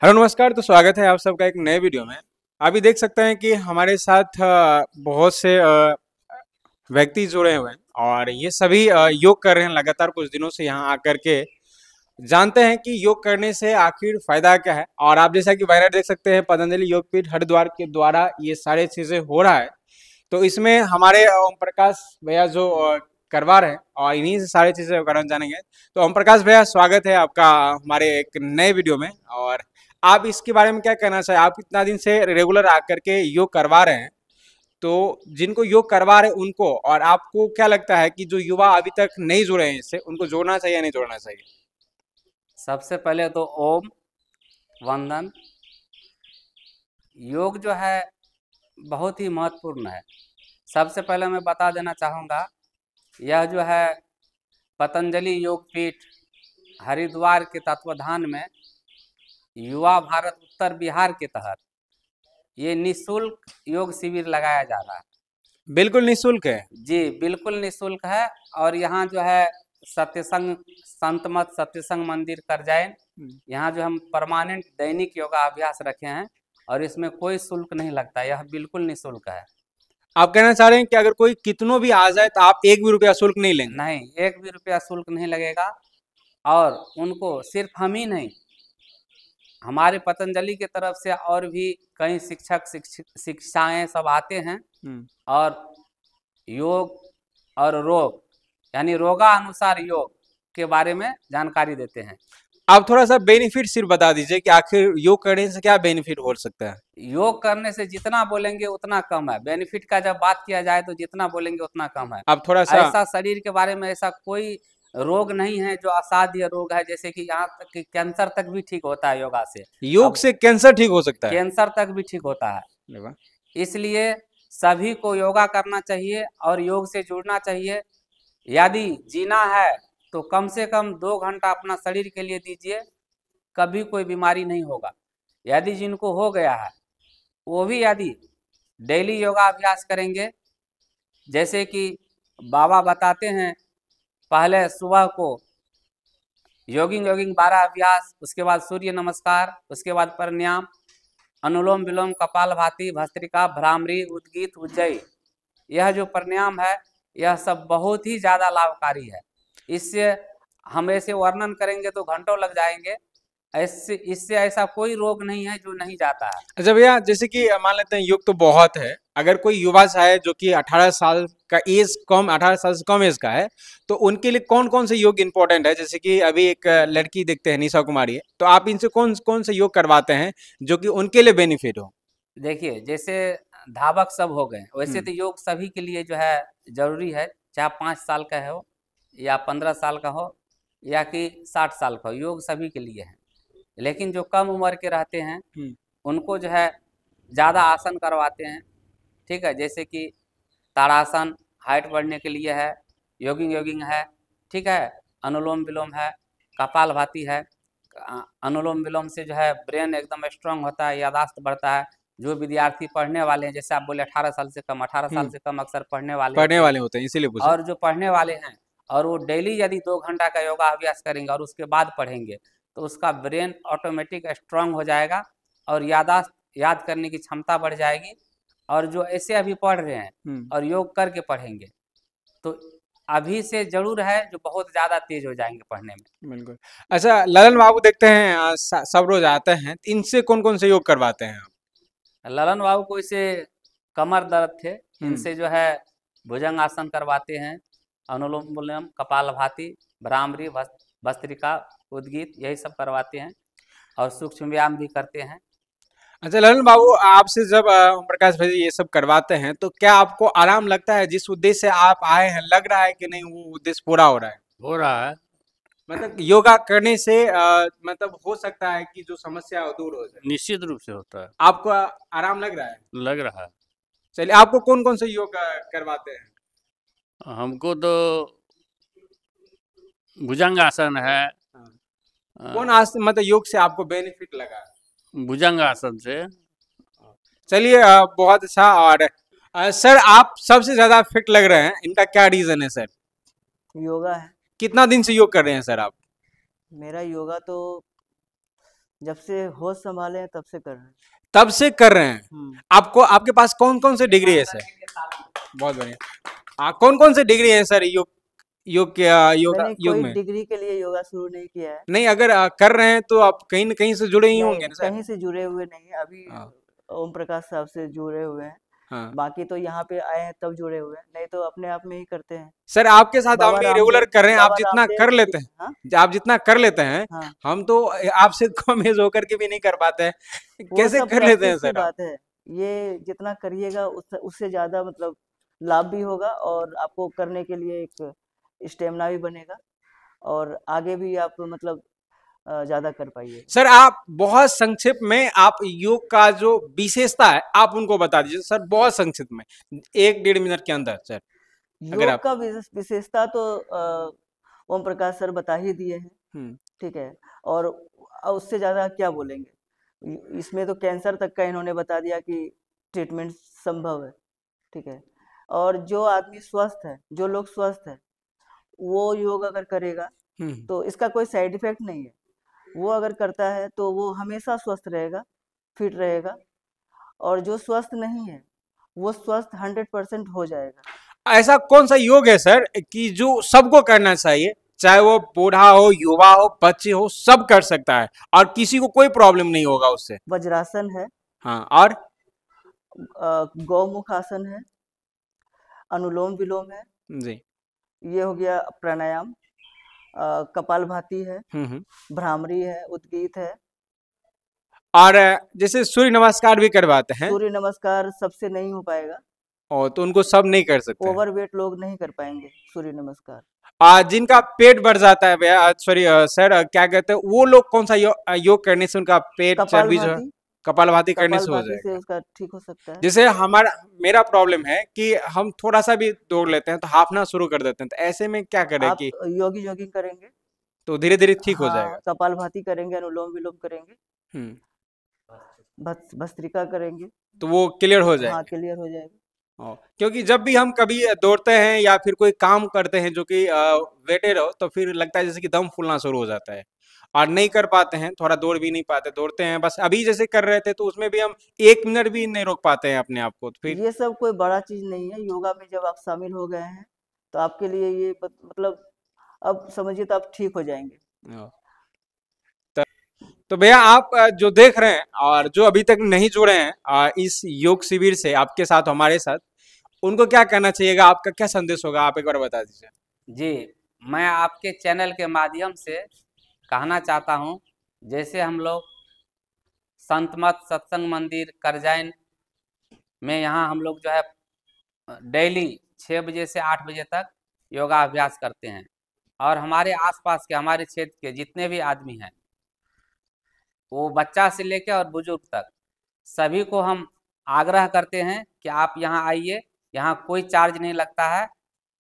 Hello नमस्कार। तो स्वागत है आप सबका एक नए वीडियो में। अभी देख सकते हैं कि हमारे साथ बहुत से व्यक्ति जुड़े हुए हैं और ये सभी योग कर रहे हैं लगातार कुछ दिनों से यहाँ आकर के। जानते हैं कि योग करने से आखिर फायदा क्या है। और आप जैसा कि बैनर देख सकते हैं, पतंजलि योगपीठ हरिद्वार के द्वारा ये सारे चीजें हो रहा है। तो इसमें हमारे ओम प्रकाश भैया जो करवा रहे हैं और इन्हीं से सारी चीजें करना जानेंगे। तो ओम प्रकाश भैया, स्वागत है आपका हमारे एक नए वीडियो में। और आप इसके बारे में क्या कहना चाहिए? आप इतना दिन से रेगुलर आकर के योग करवा रहे हैं, तो जिनको योग करवा रहे हैं उनको, और आपको क्या लगता है कि जो युवा अभी तक नहीं जुड़े हैं इससे, उनको जोड़ना चाहिए या नहीं जोड़ना चाहिए? सबसे पहले तो ओम वंदन। योग जो है बहुत ही महत्वपूर्ण है। सबसे पहले मैं बता देना चाहूँगा, यह जो है पतंजलि योगपीठ हरिद्वार के तत्वाधान में युवा भारत उत्तर बिहार के तहत ये निःशुल्क योग शिविर लगाया जा रहा है। बिल्कुल निःशुल्क है। जी बिल्कुल निःशुल्क है। और यहाँ जो है सत्यसंग संत मत सत्यसंग मंदिर करजाइन, यहाँ जो हम परमानेंट दैनिक योगा अभ्यास रखे हैं और इसमें कोई शुल्क नहीं लगता, यह बिल्कुल निःशुल्क है। आप कहना चाह रहे हैं कि अगर कोई कितनों भी आ जाए तो आप एक भी रुपया शुल्क नहीं लेंगे? नहीं, एक भी रुपया शुल्क नहीं लगेगा। और उनको सिर्फ हम ही नहीं, हमारे पतंजलि की तरफ से और भी कई शिक्षाएं सब आते हैं और योग और रोग यानी रोगानुसार योग के बारे में जानकारी देते हैं। आप थोड़ा सा बेनिफिट सिर्फ बता दीजिए कि आखिर योग करने से क्या बेनिफिट हो सकता है। योग करने से जितना बोलेंगे उतना कम है। बेनिफिट का जब बात किया जाए तो जितना बोलेंगे उतना कम है। आप थोड़ा सा ऐसा शरीर के बारे में ऐसा कोई रोग नहीं है जो असाध्य रोग है, जैसे कि यहाँ तक कि कैंसर तक भी ठीक होता है योगा से। योग अब से कैंसर ठीक हो सकता है? कैंसर तक भी ठीक होता है। इसलिए सभी को योगा करना चाहिए और योग से जुड़ना चाहिए। यदि जीना है तो कम से कम 2 घंटा अपना शरीर के लिए दीजिए, कभी कोई बीमारी नहीं होगा। यदि जिनको हो गया है वो भी यदि डेली योगा अभ्यास करेंगे, जैसे कि बाबा बताते हैं, पहले सुबह को योगिंग 12 अभ्यास, उसके बाद सूर्य नमस्कार, उसके बाद प्राणायाम, अनुलोम विलोम, कपालभाति, भस्त्रिका, भ्रामरी, उद्गीत, उज्जयी। यह जो प्राणायाम है यह सब बहुत ही ज़्यादा लाभकारी है। इससे हम ऐसे वर्णन करेंगे तो घंटों लग जाएंगे। इससे ऐसा कोई रोग नहीं है जो नहीं जाता है। अच्छा भैया, जैसे कि मान लेते हैं योग तो बहुत है, अगर कोई युवा है जो कि 18 साल का एज कम 18 साल से कम एज का है, तो उनके लिए कौन कौन से योग इंपॉर्टेंट है? जैसे कि अभी एक लड़की देखते हैं, निशा कुमारी है, तो आप इनसे कौन कौन से योग करवाते हैं जो कि उनके लिए बेनिफिट हो? देखिए, जैसे धावक सब हो गए, वैसे तो योग सभी के लिए जो है जरूरी है, चाहे 5 साल का हो या 15 साल का हो या कि 60 साल का हो, योग सभी के लिए है। लेकिन जो कम उम्र के रहते हैं उनको जो है ज़्यादा आसन करवाते हैं। ठीक है, जैसे कि ताड़ासन हाइट बढ़ने के लिए है, योगिंग है, ठीक है, अनुलोम विलोम है, कपालभाति है। अनुलोम विलोम से जो है ब्रेन एकदम स्ट्रांग होता है, यादाश्त बढ़ता है। जो विद्यार्थी पढ़ने वाले हैं, जैसे आप बोले 18 साल से कम, 18 साल से कम अक्सर पढ़ने पढ़ने होते हैं। वाले होते हैं, इसीलिए पूछा। और जो पढ़ने वाले हैं और वो डेली यदि 2 घंटा का योगा अभ्यास करेंगे और उसके बाद पढ़ेंगे तो उसका ब्रेन ऑटोमेटिक स्ट्रांग हो जाएगा और याद करने की क्षमता बढ़ जाएगी। और जो ऐसे अभी पढ़ रहे हैं और योग करके पढ़ेंगे तो अभी से जरूर है जो बहुत ज़्यादा तेज हो जाएंगे पढ़ने में। बिल्कुल। अच्छा ललन बाबू देखते हैं सब रोज आते हैं, इनसे कौन कौन से योग करवाते हैं आप? ललन बाबू को इसे कमर दर्द थे, इनसे जो है भुजंग आसन करवाते हैं, अनुलोम विलोम, कपालभाति, भ्रामरी, भस्त्रिका, उद्गीत, यही सब करवाते हैं और सूक्ष्म व्यायाम भी करते हैं। अच्छा ललन बाबू, आपसे जब ओम प्रकाश भाई ये सब करवाते हैं तो क्या आपको आराम लगता है? जिस उद्देश्य से आप आए हैं, लग रहा है कि नहीं वो उद्देश्य पूरा हो रहा है? हो रहा है। मतलब योगा करने से मतलब हो सकता है कि जो समस्या है वो दूर हो जाए? निश्चित रूप से होता है। आपको आराम लग रहा है? लग रहा है। चलिए, आपको कौन कौन से योग करवाते हैं? हमको तो भुजंगासन है। कौन आसन मतलब योग से आपको बेनिफिट लगा? भुजंगासन से। चलिए, बहुत अच्छा। और सर, आप सबसे ज्यादा फिट लग रहे हैं, इनका क्या रीजन है सर? योगा है। कितना दिन से योग कर रहे हैं सर आप? मेरा योगा तो जब से होश संभाले हैं तब से कर रहे हैं। तब से कर रहे हैं। आपको आपके पास कौन कौन से डिग्री है सर? बहुत बढ़िया। कौन कौन से डिग्री है सर योग योग के योग मैंने योग कोई में? डिग्री के लिए योगा शुरू नहीं किया है। नहीं, अगर कर रहे हैं तो आप कहीं न कहीं से जुड़े ही होंगे नहीं, ना सर? कहीं से जुड़े हुए नहीं है अभी। हाँ। ओम प्रकाश साहब से जुड़े हुए हैं। हाँ। बाकी तो यहाँ पे आए हैं तब जुड़े हुए हैं, नहीं तो अपने आप में ही करते हैं। सर आपके साथ हम बाबा भी रेगुलर रामदेव कर रहे हैं, आप बाबा जितना रामदेव कर जी लेते हैं, हाँ आप जितना कर लेते हैं, हाँ हम तो आपसे कम एज होकर के भी नहीं कर पाते हैं। वो कैसे सब कर लेते हैं प्रैक्टिस की सर आप? बात है। ये जितना करिएगा उससे ज्यादा मतलब लाभ भी होगा और आपको करने के लिए एक स्टेमिना भी बनेगा और आगे भी आप मतलब ज्यादा कर पाइए। सर आप बहुत संक्षिप्त में आप योग का जो विशेषता है आप उनको बता दीजिए सर, बहुत संक्षिप्त में 1-1.5 मिनट के अंदर सर। अगर योग आप का विशेषता तो ओम प्रकाश सर बता ही दिए हैं, ठीक है। और उससे ज्यादा क्या बोलेंगे। इसमें तो कैंसर तक का इन्होंने बता दिया कि ट्रीटमेंट संभव है, ठीक है। और जो आदमी स्वस्थ है, जो लोग स्वस्थ है, वो योग अगर करेगा तो इसका कोई साइड इफेक्ट नहीं है। वो अगर करता है तो वो हमेशा स्वस्थ रहेगा, फिट रहेगा। और जो स्वस्थ नहीं है वो स्वस्थ 100% हो जाएगा। ऐसा कौन सा योग है सर कि जो सबको करना चाहिए, चाहे वो बूढ़ा हो, युवा हो, बच्चे हो, सब कर सकता है और किसी को कोई प्रॉब्लम नहीं होगा उससे? वज्रासन है। हाँ, और गौमुख आसन है, अनुलोम विलोम है जी। ये हो गया प्राणायाम, कपालभाति है, भ्रामरी है, उद्गीत है। और जैसे सूर्य नमस्कार भी करवाते हैं। सूर्य नमस्कार सबसे नहीं हो पाएगा और तो उनको सब नहीं कर सकते। ओवरवेट लोग नहीं कर पाएंगे सूर्य नमस्कार। जिनका पेट बढ़ जाता है भैया, सॉरी सर, क्या कहते हैं वो लोग कौन सा योग करने से उनका पेट चर्बी जो है कपालभाति करने से हो जाएगा? से उसका ठीक हो सकता है। जैसे मेरा प्रॉब्लम है कि हम थोड़ा सा भी दौड़ लेते हैं तो हाफना शुरू कर देते हैं, तो ऐसे में क्या करें आप कि जॉगिंग करेंगे तो धीरे धीरे ठीक हो हाँ, जाएगा? कपालभाति करेंगे, अनुलोम विलोम करेंगे, भस्त्रिका करेंगे तो वो क्लियर हो जाएगा। हाँ, क्लियर हो जाएगा। क्योंकि जब भी हम कभी दौड़ते हैं या फिर कोई काम करते हैं जो कि वेटेड हो, तो फिर लगता है जैसे कि दम फूलना शुरू हो जाता है और नहीं कर पाते हैं, थोड़ा दौड़ भी नहीं पाते। दौड़ते हैं बस अभी जैसे कर रहे थे तो उसमें भी हम 1 मिनट भी नहीं रोक पाते हैं अपने आप को। तो फिर ये सब कोई बड़ा चीज नहीं है। योगा में जब आप शामिल हो गए हैं तो आपके लिए ये मतलब अब समझिए तो आप ठीक हो जाएंगे। तो भैया आप जो देख रहे हैं और जो अभी तक नहीं जुड़े हैं इस योग शिविर से आपके साथ, हमारे साथ, उनको क्या कहना चाहिएगा? आपका क्या संदेश होगा? आप एक बार बता दीजिए। जी, मैं आपके चैनल के माध्यम से कहना चाहता हूं, जैसे हम लोग संत मत सत्संग मंदिर करजाइन में यहाँ हम लोग जो है डेली 6 बजे से 8 बजे तक योगा अभ्यास करते हैं और हमारे आसपास के, हमारे क्षेत्र के जितने भी आदमी हैं, वो बच्चा से लेकर और बुजुर्ग तक, सभी को हम आग्रह करते हैं कि आप यहाँ आइए। यहाँ कोई चार्ज नहीं लगता है,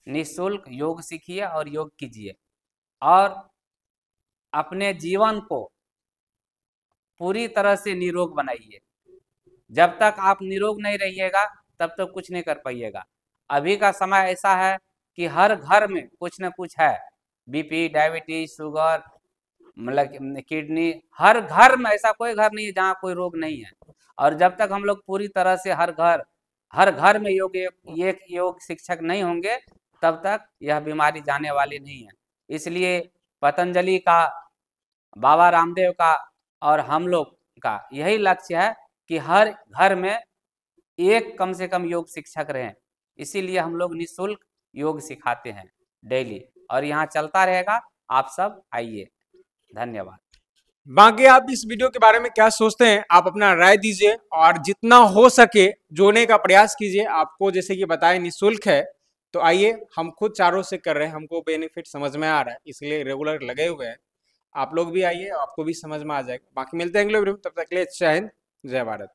निःशुल्क योग सीखिए और योग कीजिए और अपने जीवन को पूरी तरह से निरोग बनाइए। जब तक आप निरोग नहीं रहिएगा तब तक कुछ नहीं कर पाइएगा। अभी का समय ऐसा है कि हर घर में कुछ न कुछ है, बीपी, डायबिटीज, शुगर, मतलब किडनी, हर घर में, ऐसा कोई घर नहीं है जहाँ कोई रोग नहीं है। और जब तक हम लोग पूरी तरह से हर घर में योग शिक्षक नहीं होंगे तब तक यह बीमारी जाने वाली नहीं है। इसलिए पतंजलि का, बाबा रामदेव का और हम लोग का यही लक्ष्य है कि हर घर में एक कम से कम योग शिक्षक रहें। इसीलिए हम लोग निःशुल्क योग सिखाते हैं डेली और यहाँ चलता रहेगा। आप सब आइए। धन्यवाद। बाकी आप इस वीडियो के बारे में क्या सोचते हैं, आप अपना राय दीजिए और जितना हो सके जोड़ने का प्रयास कीजिए। आपको जैसे कि बताया निःशुल्क है, तो आइए, हम खुद चारों से कर रहे हैं, हमको बेनिफिट समझ में आ रहा है, इसलिए रेगुलर लगे हुए हैं। आप लोग भी आइए, आपको भी समझ में आ जाएगा। बाकी मिलते हैं अगले वीडियो में, तब तक के लिए जय हिंद, जय भारत।